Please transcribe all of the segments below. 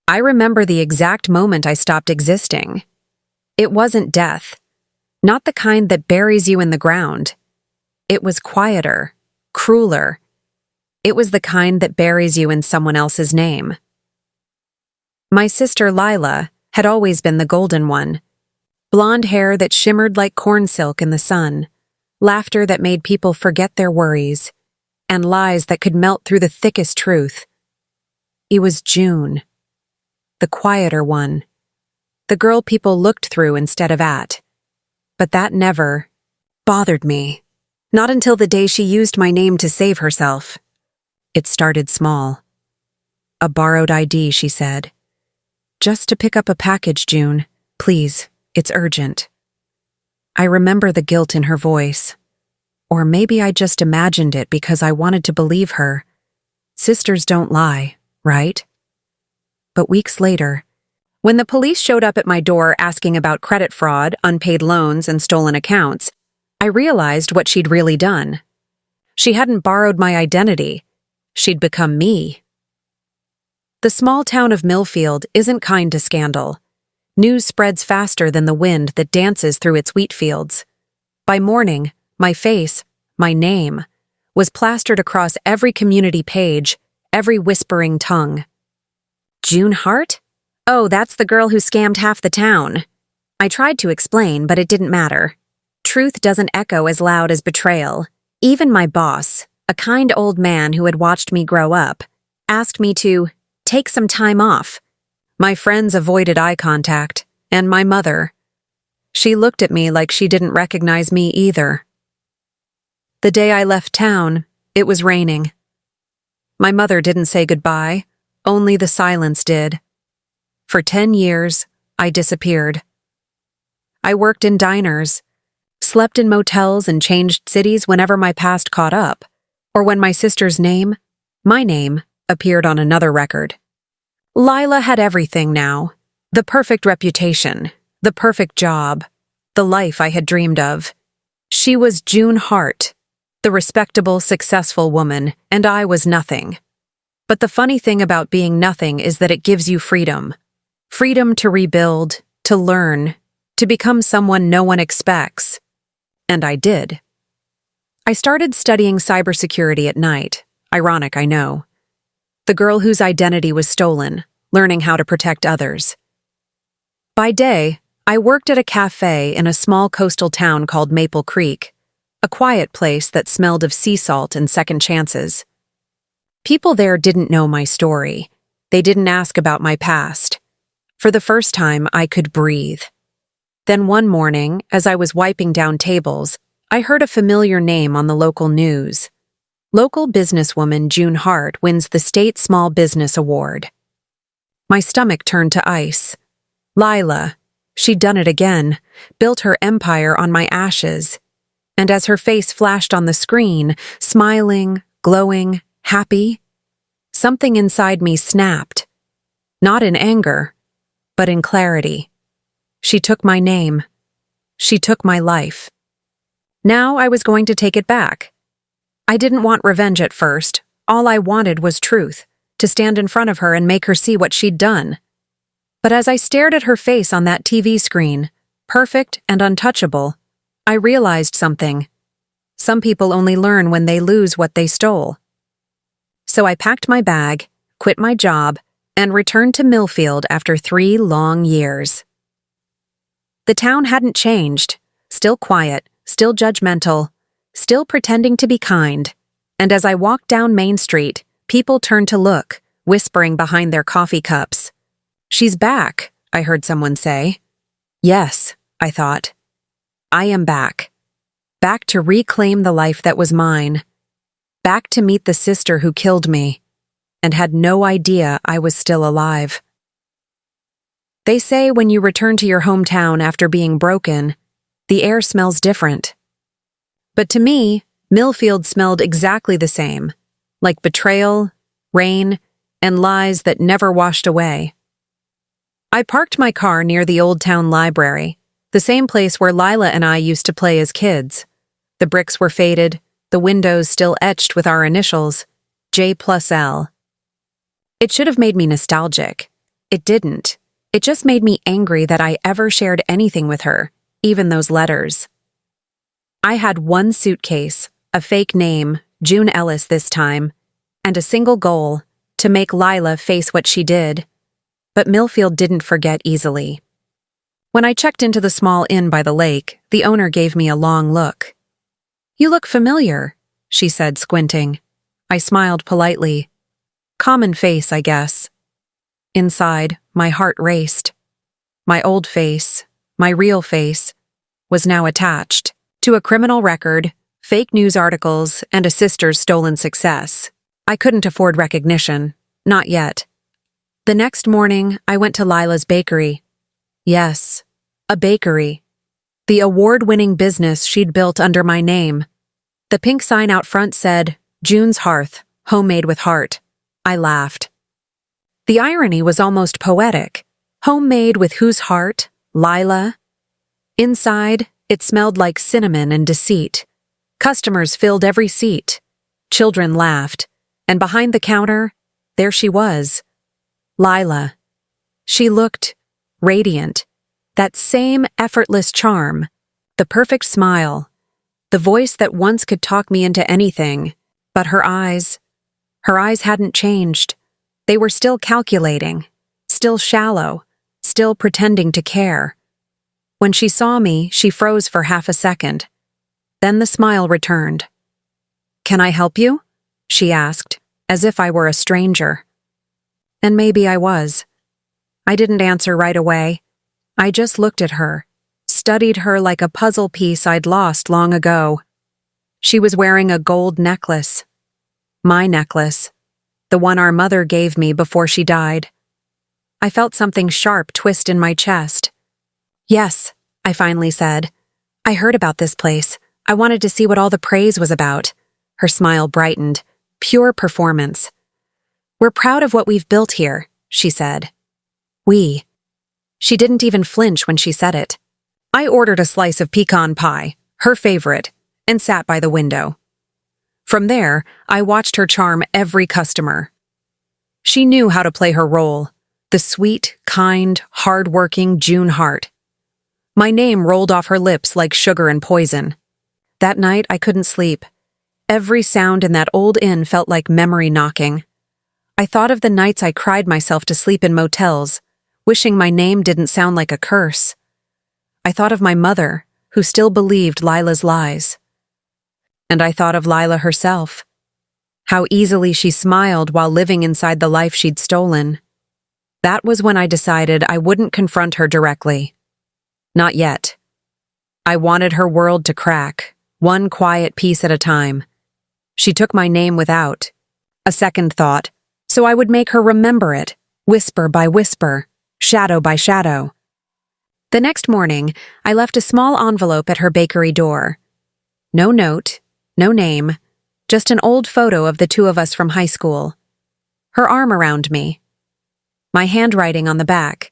I remember the exact moment I stopped existing. It wasn't death, not the kind that buries you in the ground. It was quieter, crueler. It was the kind that buries you in someone else's name. My sister Lila had always been the golden one. Blonde hair that shimmered like corn silk in the sun, laughter that made people forget their worries, and lies that could melt through the thickest truth. It was June, the quieter one, the girl people looked through instead of at. But that never bothered me, not until the day she used my name to save herself. It started small. A borrowed ID, she said. Just to pick up a package, June. Please, it's urgent. I remember the guilt in her voice. Or maybe I just imagined it because I wanted to believe her. Sisters don't lie, right? But weeks later, when the police showed up at my door asking about credit fraud, unpaid loans, and stolen accounts, I realized what she'd really done. She hadn't borrowed my identity. She'd become me. The small town of Millfield isn't kind to scandal. News spreads faster than the wind that dances through its wheat fields. By morning, my face, my name, was plastered across every community page, every whispering tongue. June Hart? Oh, that's the girl who scammed half the town. I tried to explain, but it didn't matter. Truth doesn't echo as loud as betrayal. Even my boss, a kind old man who had watched me grow up, asked me to take some time off. My friends avoided eye contact, and my mother. She looked at me like she didn't recognize me either. The day I left town, it was raining. My mother didn't say goodbye, only the silence did. For 10 years, I disappeared. I worked in diners, slept in motels, and changed cities whenever my past caught up, or when my sister's name, my name, appeared on another record. Lila had everything now. The perfect reputation, the perfect job, the life I had dreamed of. She was June Hart, the respectable, successful woman, and I was nothing. But the funny thing about being nothing is that it gives you freedom. Freedom to rebuild, to learn, to become someone no one expects. And I did. I started studying cybersecurity at night. Ironic, I know. The girl whose identity was stolen, learning how to protect others. By day, I worked at a cafe in a small coastal town called Maple Creek, a quiet place that smelled of sea salt and second chances. People there didn't know my story. They didn't ask about my past. For the first time, I could breathe. Then one morning, as I was wiping down tables, I heard a familiar name on the local news. Local businesswoman June Hart wins the State Small Business Award. My stomach turned to ice. Lila, she'd done it again, built her empire on my ashes. And as her face flashed on the screen, smiling, glowing, happy, something inside me snapped. Not in anger, but in clarity. She took my name. She took my life. Now I was going to take it back. I didn't want revenge at first. All I wanted was truth, to stand in front of her and make her see what she'd done. But as I stared at her face on that TV screen, perfect and untouchable, I realized something. Some people only learn when they lose what they stole. So I packed my bag, quit my job, and returned to Millfield after 3 long years. The town hadn't changed, still quiet, still judgmental, still pretending to be kind. And as I walked down Main Street, people turned to look, whispering behind their coffee cups. "She's back," I heard someone say. Yes, I thought. I am back. Back to reclaim the life that was mine. Back to meet the sister who killed me, and had no idea I was still alive. They say when you return to your hometown after being broken, the air smells different. But to me, Millfield smelled exactly the same, like betrayal, rain, and lies that never washed away. I parked my car near the Old Town Library, the same place where Lila and I used to play as kids. The bricks were faded, the windows still etched with our initials, J+L. It should have made me nostalgic. It didn't. It just made me angry that I ever shared anything with her, even those letters. I had one suitcase, a fake name, June Ellis this time, and a single goal, to make Lila face what she did. But Millfield didn't forget easily. When I checked into the small inn by the lake, the owner gave me a long look. "You look familiar," she said, squinting. I smiled politely. Common face, I guess. Inside, my heart raced. My old face, my real face, was now attached to a criminal record, fake news articles, and a sister's stolen success. I couldn't afford recognition. Not yet. The next morning, I went to Lila's bakery. Yes, a bakery. The award-winning business she'd built under my name. The pink sign out front said, "June's Hearth, homemade with heart." I laughed. The irony was almost poetic. Homemade with whose heart? Lila? Inside, it smelled like cinnamon and deceit. Customers filled every seat. Children laughed. And behind the counter, there she was. Lila. She looked radiant. That same effortless charm. The perfect smile. The voice that once could talk me into anything. But her eyes hadn't changed. They were still calculating, still shallow, still pretending to care. When she saw me, she froze for half a second. Then the smile returned. "Can I help you?" she asked, as if I were a stranger. And maybe I was. I didn't answer right away. I just looked at her, studied her like a puzzle piece I'd lost long ago. She was wearing a gold necklace. My necklace. The one our mother gave me before she died. I felt something sharp twist in my chest. "Yes," I finally said. "I heard about this place. I wanted to see what all the praise was about." Her smile brightened. Pure performance. "We're proud of what we've built here," she said. "We." She didn't even flinch when she said it. I ordered a slice of pecan pie, her favorite, and sat by the window. From there, I watched her charm every customer. She knew how to play her role, the sweet, kind, hard-working June Hart. My name rolled off her lips like sugar and poison. That night, I couldn't sleep. Every sound in that old inn felt like memory knocking. I thought of the nights I cried myself to sleep in motels, wishing my name didn't sound like a curse. I thought of my mother, who still believed Lila's lies. And I thought of Lila herself. How easily she smiled while living inside the life she'd stolen. That was when I decided I wouldn't confront her directly. Not yet. I wanted her world to crack, one quiet piece at a time. She took my name without a second thought, so I would make her remember it, whisper by whisper, shadow by shadow. The next morning, I left a small envelope at her bakery door. No note, no name, just an old photo of the two of us from high school. Her arm around me. My handwriting on the back.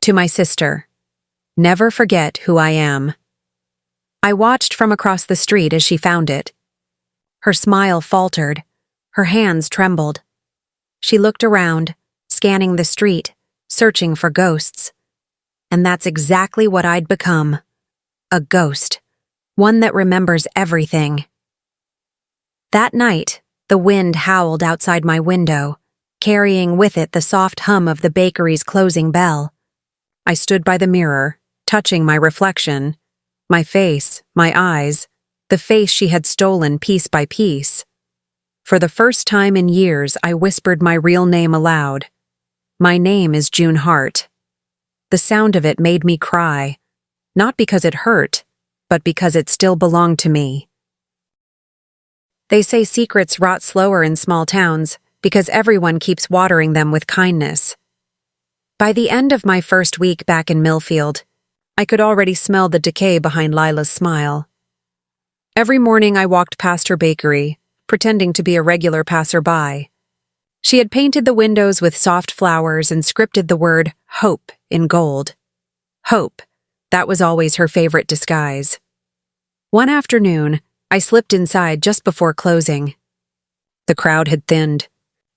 To my sister. Never forget who I am. I watched from across the street as she found it. Her smile faltered. Her hands trembled. She looked around, scanning the street, searching for ghosts. And that's exactly what I'd become. A ghost. One that remembers everything. That night, the wind howled outside my window, carrying with it the soft hum of the bakery's closing bell. I stood by the mirror, touching my reflection, my face, my eyes, the face she had stolen piece by piece. For the first time in years, I whispered my real name aloud. My name is June Hart. The sound of it made me cry, not because it hurt, but because it still belonged to me. They say secrets rot slower in small towns because everyone keeps watering them with kindness. By the end of my first week back in Millfield, I could already smell the decay behind Lila's smile. Every morning I walked past her bakery, pretending to be a regular passerby. She had painted the windows with soft flowers and scripted the word hope in gold. Hope. That was always her favorite disguise. One afternoon, I slipped inside just before closing. The crowd had thinned.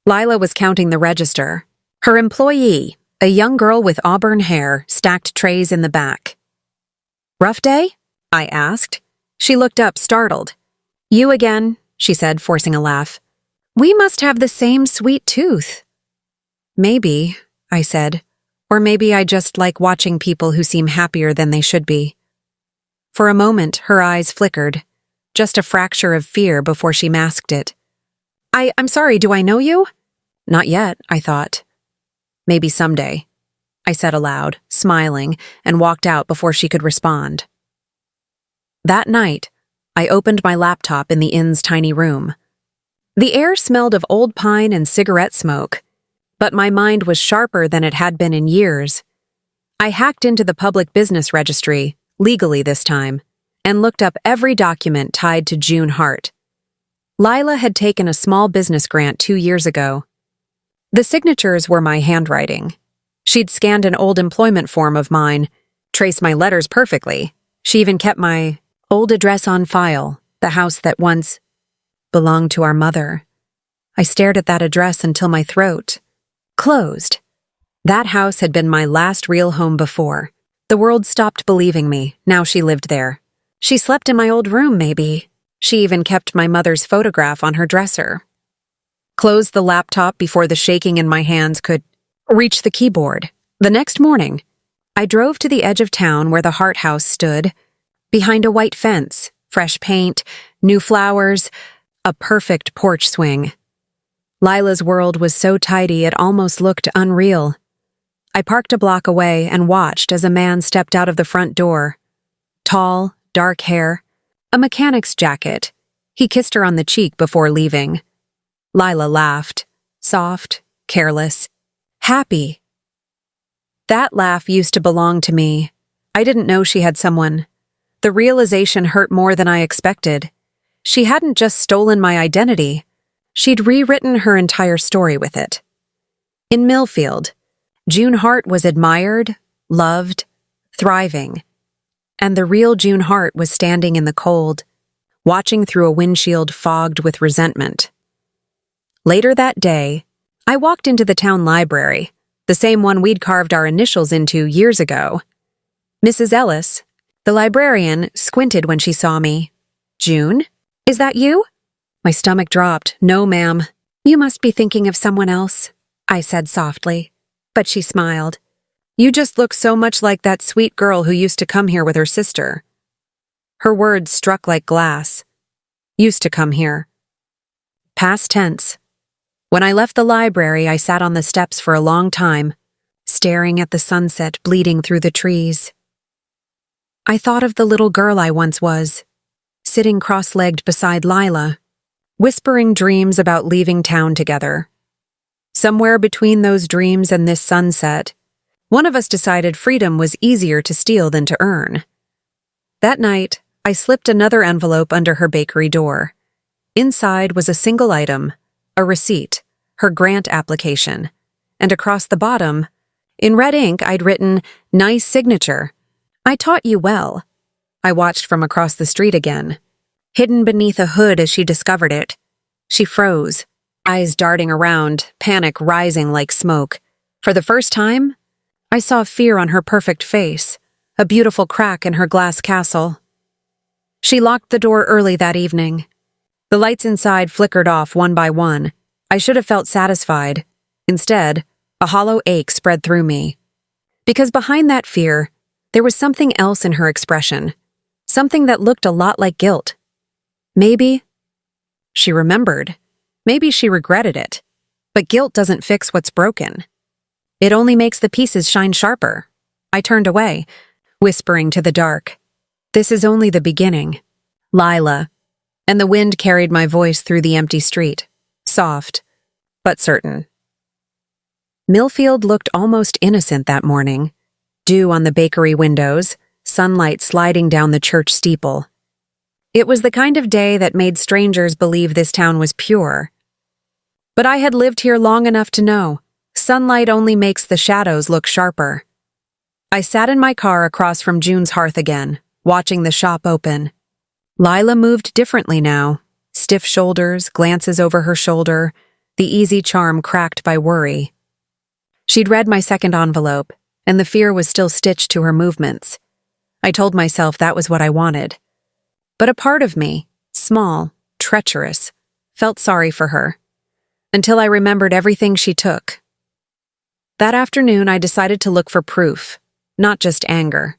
Lila was counting the register. Her employee, A young girl with auburn hair stacked trays in the back. "Rough day?" I asked. She looked up, startled. "You again," she said, forcing a laugh. "We must have the same sweet tooth." "Maybe," I said. "Or maybe I just like watching people who seem happier than they should be." For a moment, her eyes flickered, just a fracture of fear before she masked it. I'm sorry, do I know you?" "Not yet," I thought. "Maybe someday," I said aloud, smiling, and walked out before she could respond. That night, I opened my laptop in the inn's tiny room. The air smelled of old pine and cigarette smoke, but my mind was sharper than it had been in years. I hacked into the public business registry, legally this time, and looked up every document tied to June Hart. Lila had taken a small business grant 2 years ago. The signatures were my handwriting. She'd scanned an old employment form of mine, traced my letters perfectly. She even kept my old address on file, the house that once belonged to our mother. I stared at that address until my throat closed. That house had been my last real home before. The world stopped believing me. Now she lived there. She slept in my old room, maybe. She even kept my mother's photograph on her dresser. Closed the laptop before the shaking in my hands could reach the keyboard. The next morning, I drove to the edge of town where the Hart house stood, behind a white fence, fresh paint, new flowers, a perfect porch swing. Lila's world was so tidy it almost looked unreal. I parked a block away and watched as a man stepped out of the front door. Tall, dark hair, a mechanic's jacket. He kissed her on the cheek before leaving. Lila laughed, soft, careless, happy. That laugh used to belong to me. I didn't know she had someone. The realization hurt more than I expected. She hadn't just stolen my identity. She'd rewritten her entire story with it. In Millfield, June Hart was admired, loved, thriving. And the real June Hart was standing in the cold, watching through a windshield fogged with resentment. Later that day, I walked into the town library, the same one we'd carved our initials into years ago. Mrs. Ellis, the librarian, squinted when she saw me. "June, is that you?" My stomach dropped. "No, ma'am. You must be thinking of someone else," I said softly, but she smiled. "You just look so much like that sweet girl who used to come here with her sister." Her words struck like glass. Used to come here. Past tense. When I left the library, I sat on the steps for a long time, staring at the sunset bleeding through the trees. I thought of the little girl I once was, sitting cross-legged beside Lila, whispering dreams about leaving town together. Somewhere between those dreams and this sunset, one of us decided freedom was easier to steal than to earn. That night, I slipped another envelope under her bakery door. Inside was a single item, a receipt, her grant application, and across the bottom, in red ink, I'd written, "Nice signature. I taught you well." I watched from across the street again. Hidden beneath a hood as she discovered it, she froze, eyes darting around, panic rising like smoke. For the first time, I saw fear on her perfect face, a beautiful crack in her glass castle. She locked the door early that evening. The lights inside flickered off one by one. I should have felt satisfied. Instead, a hollow ache spread through me. Because behind that fear, there was something else in her expression, something that looked a lot like guilt. Maybe she remembered. Maybe she regretted it. But guilt doesn't fix what's broken. It only makes the pieces shine sharper. I turned away, whispering to the dark, "This is only the beginning. Lila." And the wind carried my voice through the empty street, soft, but certain. Millfield looked almost innocent that morning. Dew on the bakery windows, sunlight sliding down the church steeple. It was the kind of day that made strangers believe this town was pure. But I had lived here long enough to know, sunlight only makes the shadows look sharper. I sat in my car across from June's hearth again, watching the shop open. Lila moved differently now, stiff shoulders, glances over her shoulder, the easy charm cracked by worry. She'd read my second envelope, and the fear was still stitched to her movements. I told myself that was what I wanted. But a part of me, small, treacherous, felt sorry for her, until I remembered everything she took. That afternoon, I decided to look for proof, not just anger.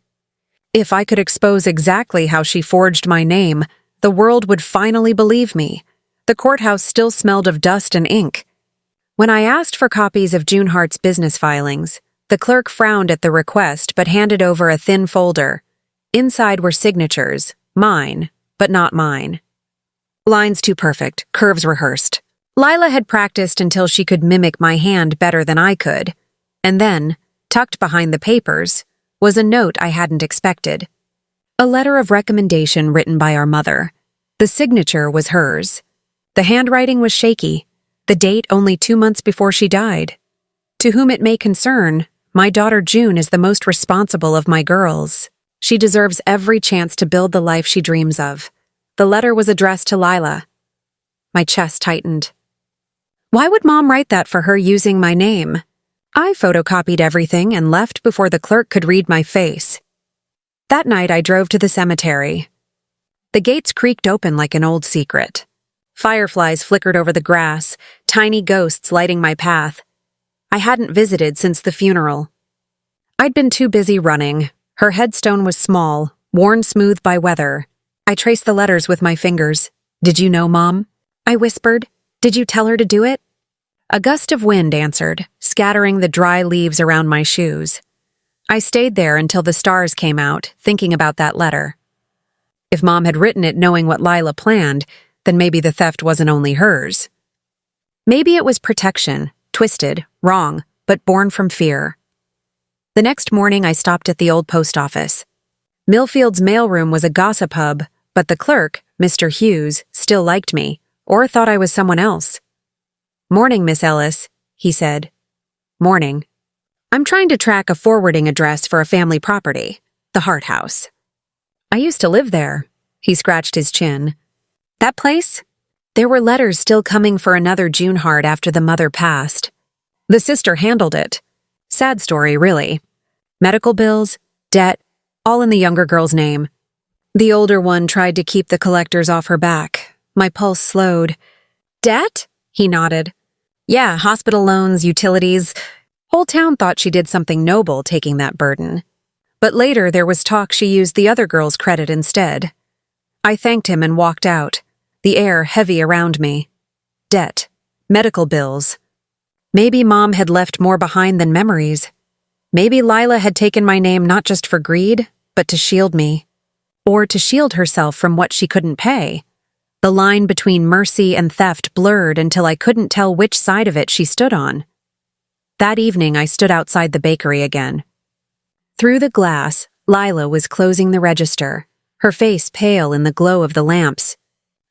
If I could expose exactly how she forged my name, the world would finally believe me. The courthouse still smelled of dust and ink. When I asked for copies of June Hart's business filings, the clerk frowned at the request but handed over a thin folder. Inside were signatures, mine, but not mine. Lines too perfect, curves rehearsed. Lila had practiced until she could mimic my hand better than I could. And then, tucked behind the papers, was a note I hadn't expected. A letter of recommendation written by our mother. The signature was hers. The handwriting was shaky, the date only 2 months before she died. To whom it may concern, my daughter June is the most responsible of my girls. She deserves every chance to build the life she dreams of. The letter was addressed to Lila. My chest tightened. Why would Mom write that for her using my name? I photocopied everything and left before the clerk could read my face. That night I drove to the cemetery. The gates creaked open like an old secret. Fireflies flickered over the grass, tiny ghosts lighting my path. I hadn't visited since the funeral. I'd been too busy running. Her headstone was small, worn smooth by weather. I traced the letters with my fingers. Did you know, Mom? I whispered. Did you tell her to do it? A gust of wind answered, scattering the dry leaves around my shoes. I stayed there until the stars came out, thinking about that letter. If Mom had written it knowing what Lila planned, then maybe the theft wasn't only hers. Maybe it was protection, twisted, wrong, but born from fear. The next morning I stopped at the old post office. Millfield's mailroom was a gossip hub, but the clerk, Mr. Hughes, still liked me, or thought I was someone else. "Morning, Miss Ellis," he said. "Morning. I'm trying to track a forwarding address for a family property, the Hart House." "I used to live there," he scratched his chin. "That place?" There were letters still coming for another June Hart after the mother passed. The sister handled it. Sad story, really. Medical bills, debt, all in the younger girl's name. The older one tried to keep the collectors off her back. My pulse slowed. "Debt?" He nodded. "Yeah, hospital loans, utilities. Whole town thought she did something noble taking that burden. But later there was talk she used the other girl's credit instead." I thanked him and walked out, the air heavy around me. Debt. Medical bills. Maybe Mom had left more behind than memories. Maybe Lila had taken my name not just for greed, but to shield me. Or to shield herself from what she couldn't pay. The line between mercy and theft blurred until I couldn't tell which side of it she stood on. That evening I stood outside the bakery again. Through the glass, Lila was closing the register, her face pale in the glow of the lamps.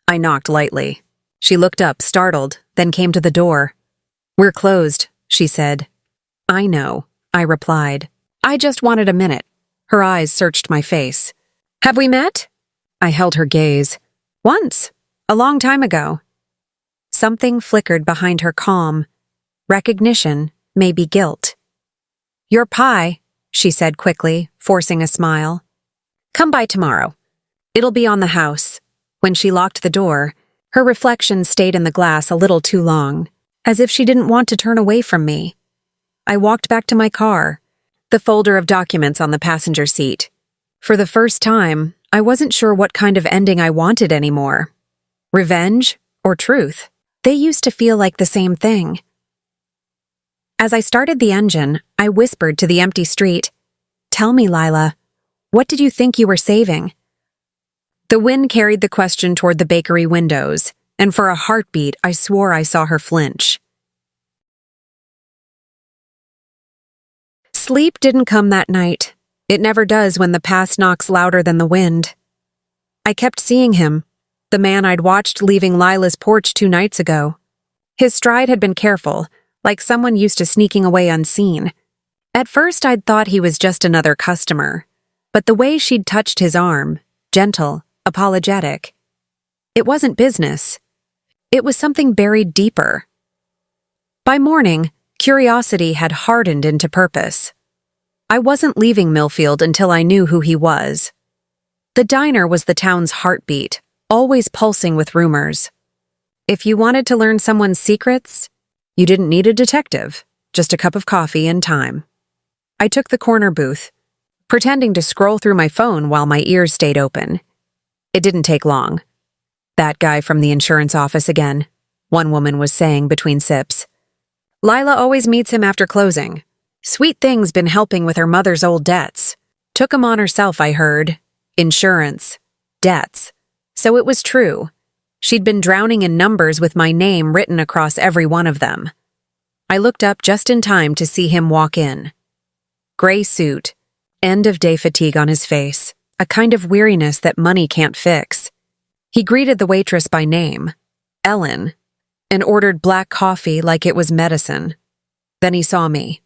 I knocked lightly. She looked up, startled, then came to the door. "We're closed," she said. "I know," I replied. "I just wanted a minute." Her eyes searched my face. "Have we met?" I held her gaze. "Once. A long time ago." Something flickered behind her calm. Recognition, maybe guilt. "Your pie," she said quickly, forcing a smile. "Come by tomorrow. It'll be on the house." When she locked the door, her reflection stayed in the glass a little too long, as if she didn't want to turn away from me. I walked back to my car, the folder of documents on the passenger seat. For the first time, I wasn't sure what kind of ending I wanted anymore. Revenge or truth? They used to feel like the same thing. As I started the engine, I whispered to the empty street, "Tell me, Lila, what did you think you were saving?" The wind carried the question toward the bakery windows, and for a heartbeat I swore I saw her flinch. Sleep didn't come that night. It never does when the past knocks louder than the wind. I kept seeing him, the man I'd watched leaving Lila's porch 2 nights ago. His stride had been careful, like someone used to sneaking away unseen. At first I'd thought he was just another customer, but the way she'd touched his arm, gentle, apologetic. It wasn't business. It was something buried deeper. By morning, Curiosity had hardened into purpose. I wasn't leaving Millfield until I knew who he was. The diner was the town's heartbeat, always pulsing with rumors. If you wanted to learn someone's secrets, you didn't need a detective, just a cup of coffee and time. I took the corner booth, pretending to scroll through my phone while my ears stayed open. It didn't take long. "That guy from the insurance office again," one woman was saying between sips. "Lila always meets him after closing. Sweet Thing's been helping with her mother's old debts. Took 'em on herself, I heard. Insurance. Debts. So it was true. She'd been drowning in numbers with my name written across every one of them." I looked up just in time to see him walk in. Gray suit, end-of-day fatigue on his face, a kind of weariness that money can't fix. He greeted the waitress by name, Ellen, and ordered black coffee like it was medicine. Then he saw me.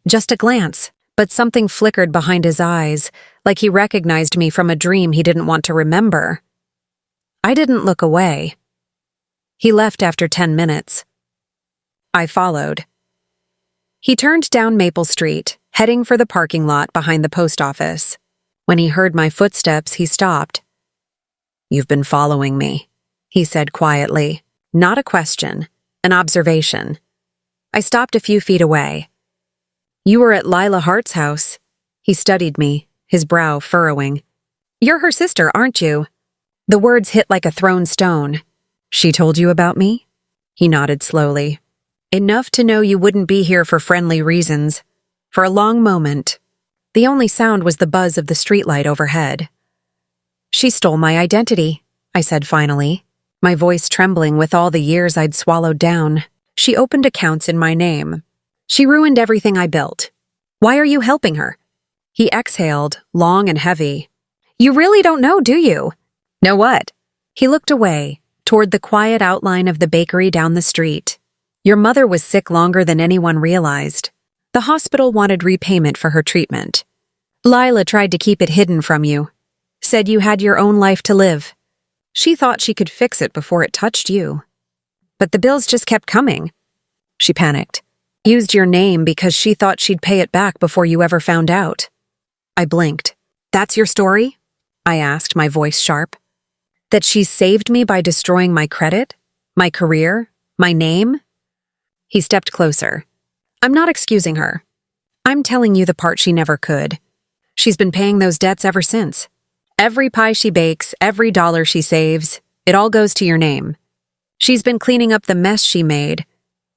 Just a glance, but something flickered behind his eyes, like he recognized me from a dream he didn't want to remember. I didn't look away. He left after 10 minutes. I followed. He turned down Maple Street, heading for the parking lot behind the post office. When he heard my footsteps, he stopped. "You've been following me," he said quietly. Not a question, an observation. I stopped a few feet away. "You were at Lila Hart's house." He studied me, his brow furrowing. "You're her sister, aren't you?" The words hit like a thrown stone. "She told you about me?" He nodded slowly. "Enough to know you wouldn't be here for friendly reasons." For a long moment, the only sound was the buzz of the streetlight overhead. "She stole my identity," I said finally, my voice trembling with all the years I'd swallowed down. "She opened accounts in my name. She ruined everything I built. Why are you helping her?" He exhaled, long and heavy. "You really don't know, do you?" "Know what?" He looked away, toward the quiet outline of the bakery down the street. "Your mother was sick longer than anyone realized. The hospital wanted repayment for her treatment. Lila tried to keep it hidden from you. Said you had your own life to live. She thought she could fix it before it touched you. But the bills just kept coming." She panicked. "Used your name because she thought she'd pay it back before you ever found out." I blinked. "That's your story?" I asked, my voice sharp. "That she saved me by destroying my credit? My career? My name?" He stepped closer. "I'm not excusing her. I'm telling you the part she never could. She's been paying those debts ever since. Every pie she bakes, every dollar she saves, it all goes to your name. She's been cleaning up the mess she made."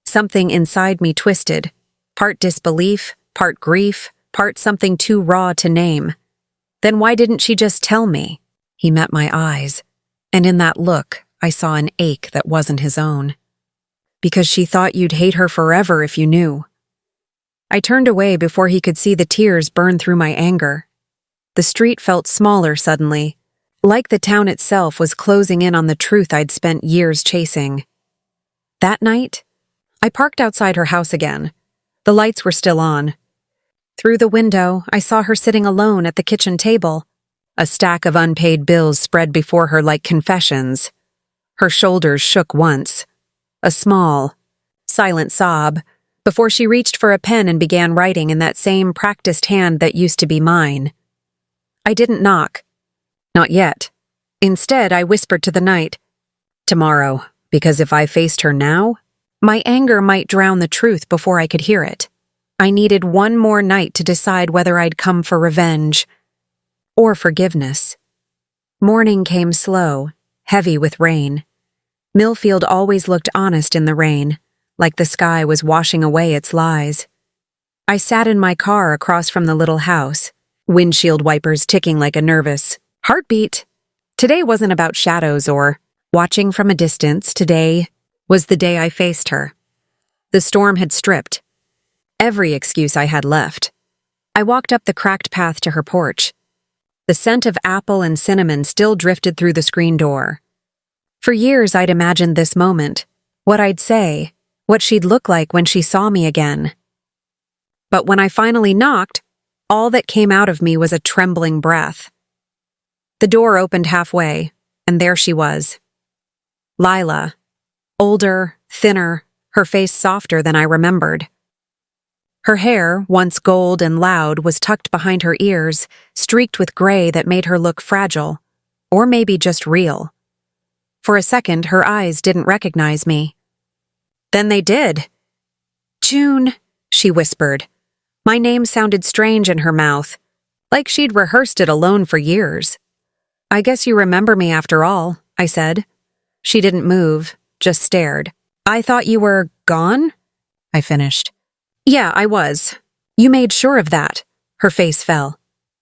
Something inside me twisted, part disbelief, part grief, part something too raw to name. "Then why didn't she just tell me?" He met my eyes, and in that look, I saw an ache that wasn't his own. "Because she thought you'd hate her forever if you knew." I turned away before he could see the tears burn through my anger. The street felt smaller suddenly, like the town itself was closing in on the truth I'd spent years chasing. That night, I parked outside her house again. The lights were still on. Through the window, I saw her sitting alone at the kitchen table, a stack of unpaid bills spread before her like confessions. Her shoulders shook once. A small, silent sob, before she reached for a pen and began writing in that same practiced hand that used to be mine. I didn't knock. Not yet. Instead, I whispered to the night, "Tomorrow, because if I faced her now, my anger might drown the truth before I could hear it. I needed one more night to decide whether I'd come for revenge or forgiveness." Morning came slow, heavy with rain. Millfield always looked honest in the rain, like the sky was washing away its lies. I sat in my car across from the little house, windshield wipers ticking like a nervous heartbeat. Today wasn't about shadows or watching from a distance. Today was the day I faced her. The storm had stripped every excuse I had left. I walked up the cracked path to her porch. The scent of apple and cinnamon still drifted through the screen door. For years I'd imagined this moment, what I'd say, what she'd look like when she saw me again. But when I finally knocked, all that came out of me was a trembling breath. The door opened halfway, and there she was. Lila. Older, thinner, her face softer than I remembered. Her hair, once gold and loud, was tucked behind her ears, streaked with gray that made her look fragile. Or maybe just real. For a second, her eyes didn't recognize me. Then they did. "June," she whispered. My name sounded strange in her mouth, like she'd rehearsed it alone for years. "I guess you remember me after all," I said. She didn't move, just stared. "I thought you were gone?" I finished. "Yeah, I was. You made sure of that." Her face fell.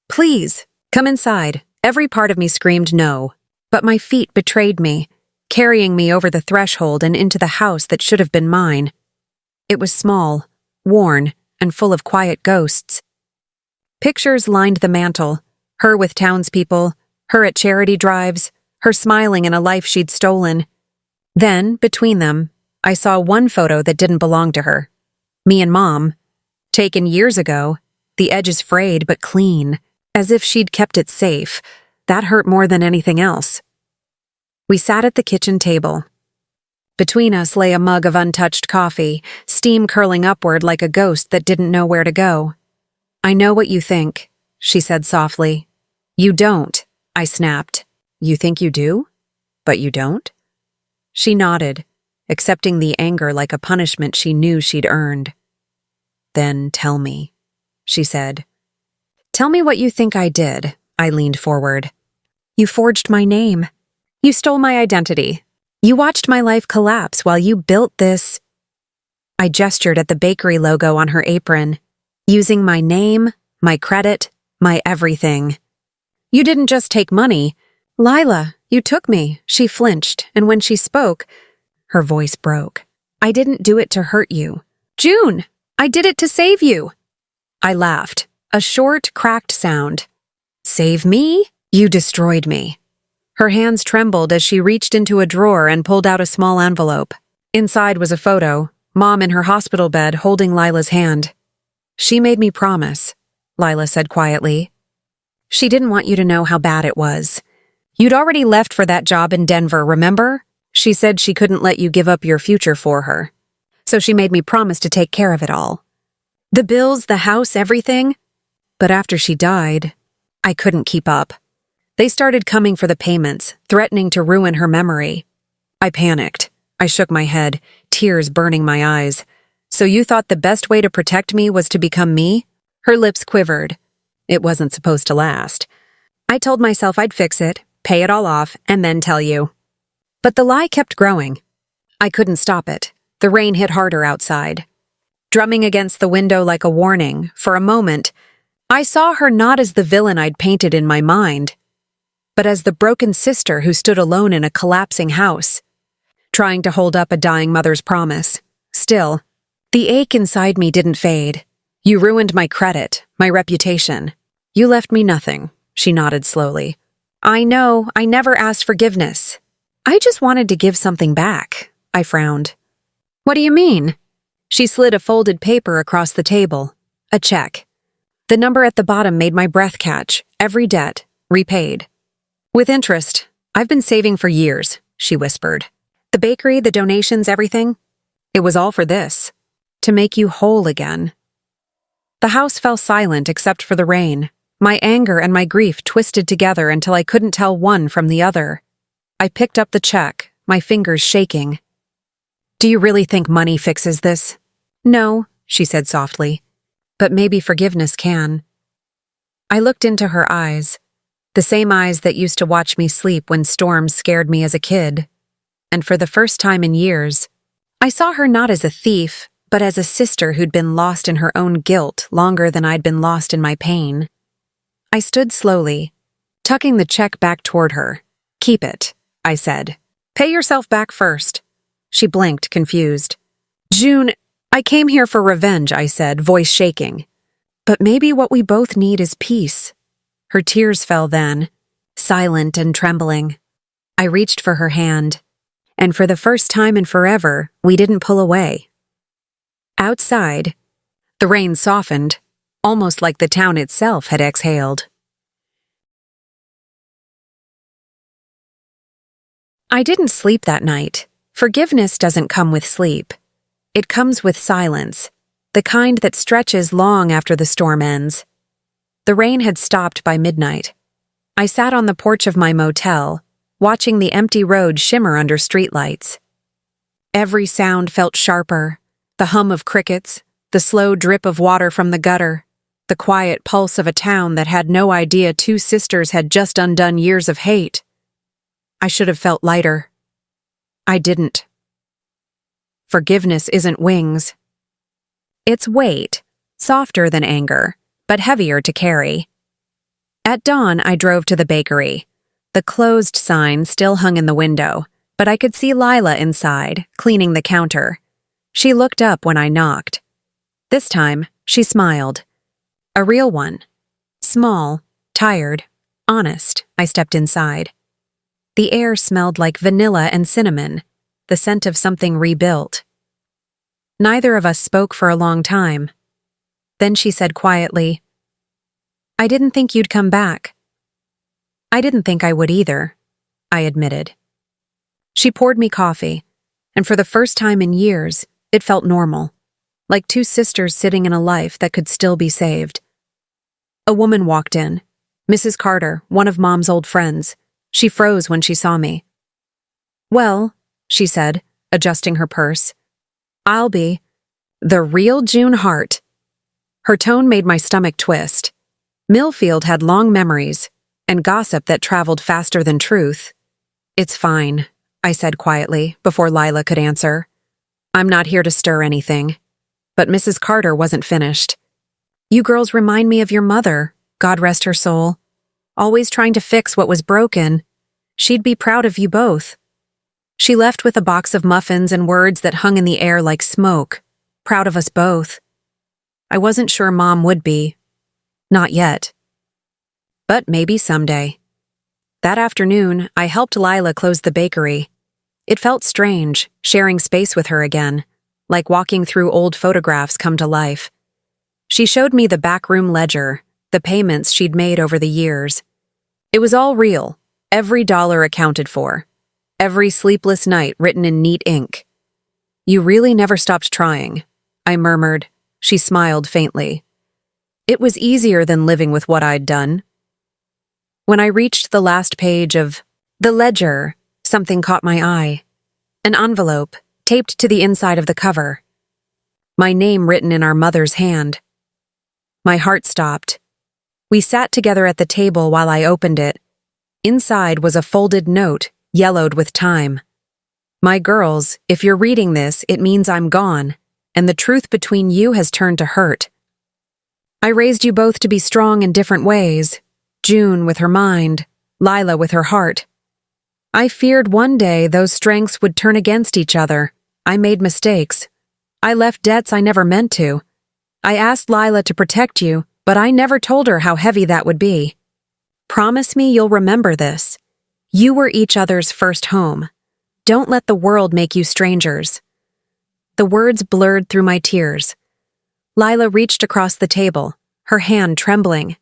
"Please, come inside." Every part of me screamed no, but my feet betrayed me, carrying me over the threshold and into the house that should have been mine. It was small, worn, and full of quiet ghosts. Pictures lined the mantel, her with townspeople, her at charity drives, her smiling in a life she'd stolen. Then, between them, I saw one photo that didn't belong to her. Me and Mom. Taken years ago, the edges frayed but clean, as if she'd kept it safe. That hurt more than anything else. We sat at the kitchen table. Between us lay a mug of untouched coffee, steam curling upward like a ghost that didn't know where to go. "I know what you think," she said softly. "You don't," I snapped. "You think you do? But you don't?" She nodded, accepting the anger like a punishment she knew she'd earned. "Then tell me," she said. "Tell me what you think I did." I leaned forward. "You forged my name. You stole my identity. You watched my life collapse while you built this." I gestured at the bakery logo on her apron, using my name, my credit, my everything. "You didn't just take money. Lila, you took me." She flinched, and when she spoke, her voice broke. "I didn't do it to hurt you. June, I did it to save you." I laughed, a short, cracked sound. "Save me? You destroyed me." Her hands trembled as she reached into a drawer and pulled out a small envelope. Inside was a photo, Mom in her hospital bed holding Lila's hand. "She made me promise," Lila said quietly. "She didn't want you to know how bad it was. You'd already left for that job in Denver, remember? She said she couldn't let you give up your future for her. So she made me promise to take care of it all. The bills, the house, everything. But after she died, I couldn't keep up. They started coming for the payments, threatening to ruin her memory. I panicked. I shook my head, tears burning my eyes. "So you thought the best way to protect me was to become me?" Her lips quivered. It wasn't supposed to last. I told myself I'd fix it, pay it all off, and then tell you. But the lie kept growing. I couldn't stop it. The rain hit harder outside. Drumming against the window like a warning, for a moment, I saw her not as the villain I'd painted in my mind, but as the broken sister who stood alone in a collapsing house, trying to hold up a dying mother's promise. Still, the ache inside me didn't fade. "You ruined my credit, my reputation. You left me nothing," she nodded slowly. "I know, I never asked forgiveness. I just wanted to give something back." I frowned. "What do you mean?" She slid a folded paper across the table. A check. The number at the bottom made my breath catch. Every debt, repaid. "With interest. I've been saving for years," she whispered. "The bakery, the donations, everything. It was all for this. To make you whole again." The house fell silent except for the rain. My anger and my grief twisted together until I couldn't tell one from the other. I picked up the check, my fingers shaking. "Do you really think money fixes this?" "No," she said softly. "But maybe forgiveness can." I looked into her eyes, the same eyes that used to watch me sleep when storms scared me as a kid. And for the first time in years, I saw her not as a thief, but as a sister who'd been lost in her own guilt longer than I'd been lost in my pain. I stood slowly, tucking the check back toward her. "Keep it," I said. "Pay yourself back first." She blinked, confused. "June, I came here for revenge," I said, voice shaking. "But maybe what we both need is peace." Her tears fell then, silent and trembling. I reached for her hand, and for the first time in forever, we didn't pull away. Outside, the rain softened, almost like the town itself had exhaled. I didn't sleep that night. Forgiveness doesn't come with sleep. It comes with silence. the kind that stretches long after the storm ends. The rain had stopped by midnight. I sat on the porch of my motel, watching the empty road shimmer under streetlights. Every sound felt sharper, the hum of crickets, the slow drip of water from the gutter, the quiet pulse of a town that had no idea two sisters had just undone years of hate. I should have felt lighter. I didn't. Forgiveness isn't wings. It's weight, softer than anger, but heavier to carry. At dawn, I drove to the bakery. The closed sign still hung in the window, but I could see Lila inside, cleaning the counter. She looked up when I knocked. This time, she smiled. A real one. Small, tired, honest, I stepped inside. The air smelled like vanilla and cinnamon, the scent of something rebuilt. Neither of us spoke for a long time. Then she said quietly, "I didn't think you'd come back." "I didn't think I would either," I admitted. She poured me coffee, and for the first time in years, it felt normal, like two sisters sitting in a life that could still be saved. A woman walked in, Mrs. Carter, one of Mom's old friends. She froze when she saw me. "Well," she said, adjusting her purse, "I'll be the real June Hart." Her tone made my stomach twist. Millfield had long memories, and gossip that traveled faster than truth. "It's fine," I said quietly, before Lila could answer. "I'm not here to stir anything." But Mrs. Carter wasn't finished. "You girls remind me of your mother, God rest her soul. Always trying to fix what was broken. She'd be proud of you both." She left with a box of muffins and words that hung in the air like smoke. Proud of us both. I wasn't sure Mom would be. Not yet. But maybe someday. That afternoon, I helped Lila close the bakery. It felt strange, sharing space with her again, like walking through old photographs come to life. She showed me the backroom ledger, the payments she'd made over the years. It was all real, every dollar accounted for, every sleepless night written in neat ink. "You really never stopped trying," I murmured. She smiled faintly. It was easier than living with what I'd done. When I reached the last page of the ledger, something caught my eye. An envelope, taped to the inside of the cover. My name written in our mother's hand. My heart stopped. We sat together at the table while I opened it. Inside was a folded note, yellowed with time. "My girls, if you're reading this, it means I'm gone, and the truth between you has turned to hurt. I raised you both to be strong in different ways, June with her mind, Lila with her heart. I feared one day those strengths would turn against each other. I made mistakes. I left debts I never meant to. I asked Lila to protect you, but I never told her how heavy that would be. Promise me you'll remember this. You were each other's first home. Don't let the world make you strangers." The words blurred through my tears. Lila reached across the table, her hand trembling.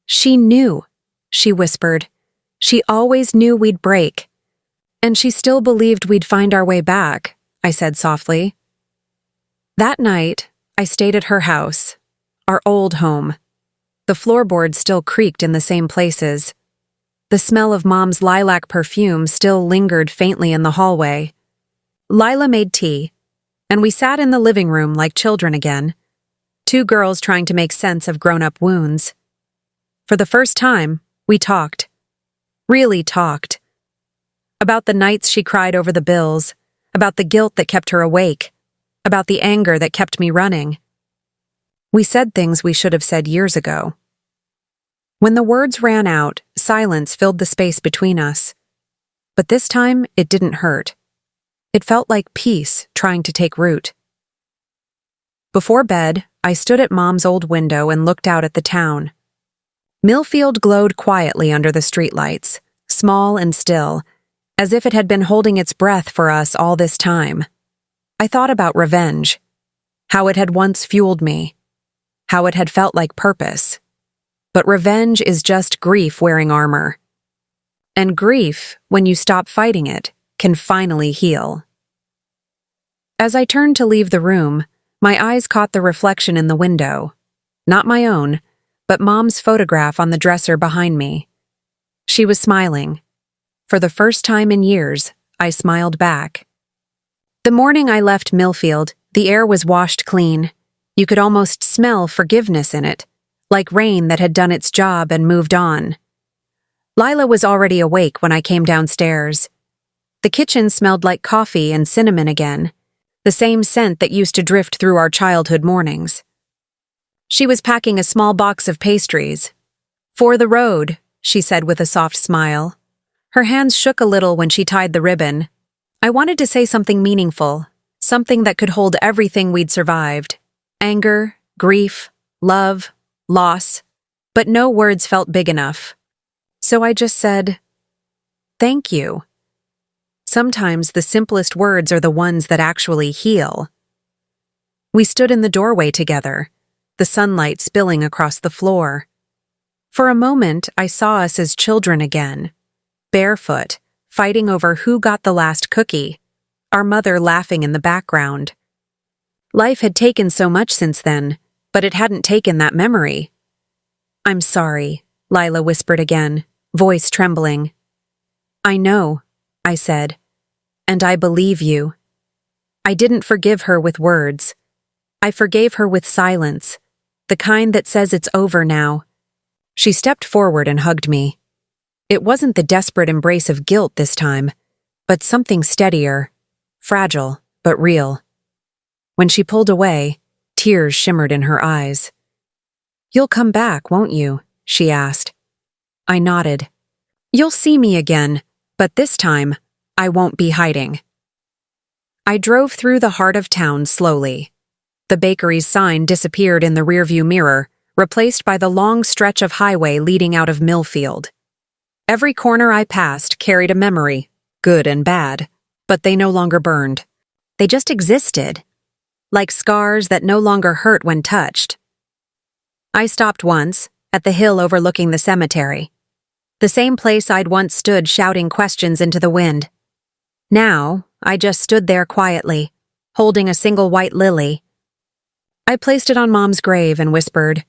"She knew," she whispered. "She always knew we'd break. And she still believed we'd find our way back," I said softly. That night, I stayed at her house, our old home. The floorboards still creaked in the same places. The smell of Mom's lilac perfume still lingered faintly in the hallway. Lila made tea, and we sat in the living room like children again, two girls trying to make sense of grown-up wounds. For the first time, we talked. Really talked. About the nights she cried over the bills, about the guilt that kept her awake, about the anger that kept me running. We said things we should have said years ago. When the words ran out, silence filled the space between us. But this time, it didn't hurt. It felt like peace trying to take root. Before bed, I stood at Mom's old window and looked out at the town. Millfield glowed quietly under the streetlights, small and still, as if it had been holding its breath for us all this time. I thought about revenge, how it had once fueled me, how it had felt like purpose. But revenge is just grief wearing armor. And grief, when you stop fighting it, can finally heal. As I turned to leave the room, My eyes caught the reflection in the window. Not my own, but Mom's photograph on the dresser behind me. She was smiling. For the first time in years, I smiled back. The morning I left Millfield, the air was washed clean. You could almost smell forgiveness in it, like rain that had done its job and moved on. Lila was already awake when I came downstairs. The kitchen smelled like coffee and cinnamon again, the same scent that used to drift through our childhood mornings. She was packing a small box of pastries. "For the road," she said with a soft smile. Her hands shook a little when she tied the ribbon. I wanted to say something meaningful, something that could hold everything we'd survived. Anger, grief, love, loss, but no words felt big enough. So I just said, "Thank you." Sometimes the simplest words are the ones that actually heal. We stood in the doorway together, the sunlight spilling across the floor. For a moment, I saw us as children again, barefoot, fighting over who got the last cookie, our mother laughing in the background. Life had taken so much since then, but it hadn't taken that memory. "I'm sorry," Lila whispered again, voice trembling. "I know," I said, "and I believe you." I didn't forgive her with words. I forgave her with silence, the kind that says it's over now. She stepped forward and hugged me. It wasn't the desperate embrace of guilt this time, but something steadier, fragile, but real. When she pulled away, tears shimmered in her eyes. "You'll come back, won't you?" she asked. I nodded. "You'll see me again, but this time, I won't be hiding." I drove through the heart of town slowly. The bakery's sign disappeared in the rearview mirror, replaced by the long stretch of highway leading out of Millfield. Every corner I passed carried a memory, good and bad, but they no longer burned. They just existed, like scars that no longer hurt when touched. I stopped once, at the hill overlooking the cemetery. The same place I'd once stood shouting questions into the wind. Now, I just stood there quietly, holding a single white lily. I placed it on Mom's grave and whispered,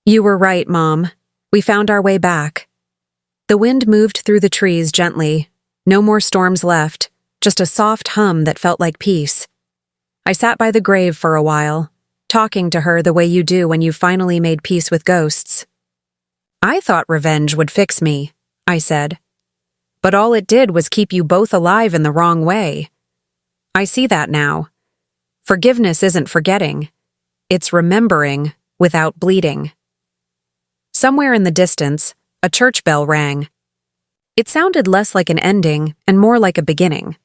"You were right, Mom. We found our way back." The wind moved through the trees gently. No more storms left, just a soft hum that felt like peace. I sat by the grave for a while, talking to her the way you do when you've finally made peace with ghosts. "I thought revenge would fix me," I said. "But all it did was keep you both alive in the wrong way. I see that now. Forgiveness isn't forgetting. It's remembering without bleeding." Somewhere in the distance, a church bell rang. It sounded less like an ending and more like a beginning.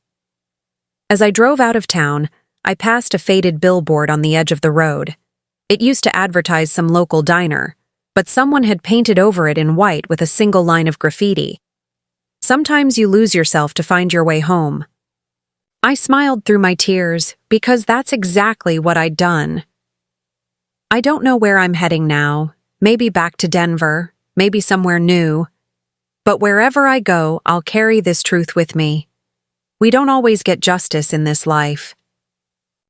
As I drove out of town, I passed a faded billboard on the edge of the road. It used to advertise some local diner, but someone had painted over it in white with a single line of graffiti. "Sometimes you lose yourself to find your way home." I smiled through my tears because that's exactly what I'd done. I don't know where I'm heading now, maybe back to Denver, maybe somewhere new. But wherever I go, I'll carry this truth with me. We don't always get justice in this life.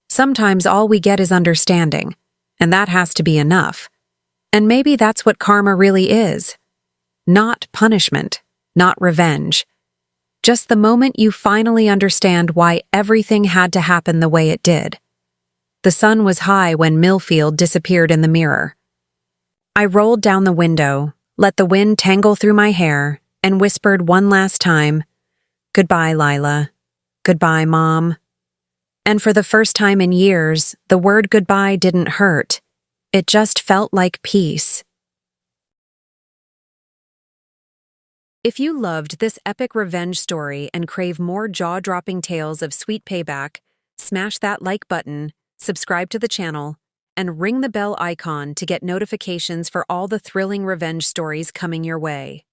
Sometimes all we get is understanding, and that has to be enough. And maybe that's what karma really is. Not punishment, not revenge. Just the moment you finally understand why everything had to happen the way it did. The sun was high when Millfield disappeared in the mirror. I rolled down the window, let the wind tangle through my hair, and whispered one last time, "Goodbye, Lila. Goodbye, Mom." And for the first time in years, the word goodbye didn't hurt. It just felt like peace. If you loved this epic revenge story and crave more jaw-dropping tales of sweet payback, smash that like button, subscribe to the channel, and ring the bell icon to get notifications for all the thrilling revenge stories coming your way.